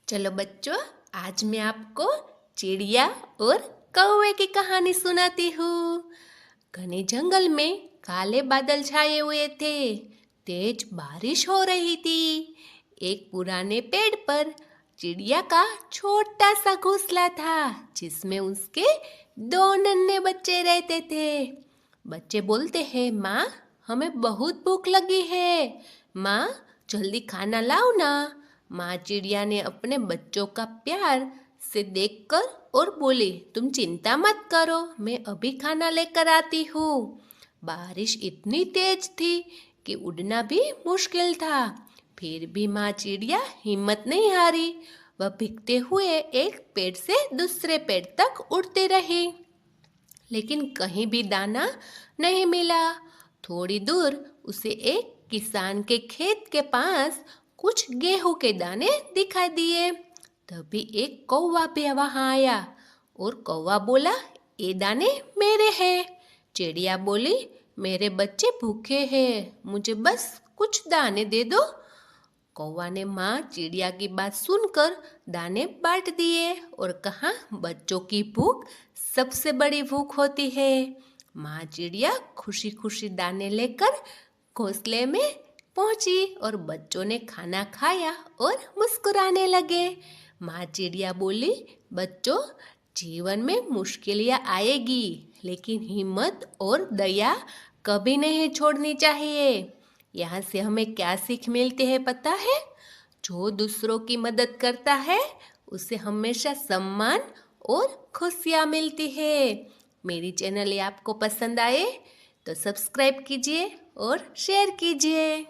चलो बच्चों, आज मैं आपको चिड़िया और कौवे की कहानी सुनाती हूँ। घने जंगल में काले बादल छाए हुए थे। तेज बारिश हो रही थी। एक पुराने पेड़ पर चिड़िया का छोटा सा घोंसला था, जिसमें उसके 2 नन्हे बच्चे रहते थे। बच्चे बोलते हैं, माँ हमें बहुत भूख लगी है, माँ जल्दी खाना लाओ ना। माँ चिड़िया ने अपने बच्चों का प्यार से देखकर और बोली, तुम चिंता मत करो, मैं अभी खाना लेकर आती हूँ। बारिश इतनी तेज थी कि उड़ना भी मुश्किल था। फिर भी माँ चिड़िया हिम्मत नहीं हारी। वह भीगते हुए एक पेड़ से दूसरे पेड़ तक उड़ती रही, लेकिन कहीं भी दाना नहीं मिला। थोड़ी दूर उसे एक किसान के खेत के पास कुछ गेहूं के दाने दिखाई दिए। तभी एक कौवा भी वहां आया और कौवा बोला, ये दाने मेरे हैं। चिड़िया बोली, मेरे बच्चे भूखे हैं, मुझे बस कुछ दाने दे दो। कौवा ने माँ चिड़िया की बात सुनकर दाने बांट दिए और कहा, बच्चों की भूख सबसे बड़ी भूख होती है। माँ चिड़िया खुशी खुशी दाने लेकर घोंसले में पहुंची और बच्चों ने खाना खाया और मुस्कुराने लगे। माँ चिड़िया बोली, बच्चों जीवन में मुश्किलें आएगी, लेकिन हिम्मत और दया कभी नहीं छोड़नी चाहिए। यहाँ से हमें क्या सीख मिलती है पता है? जो दूसरों की मदद करता है उसे हमेशा सम्मान और खुशियाँ मिलती है। मेरी चैनल ये आपको पसंद आए तो सब्सक्राइब कीजिए और शेयर कीजिए।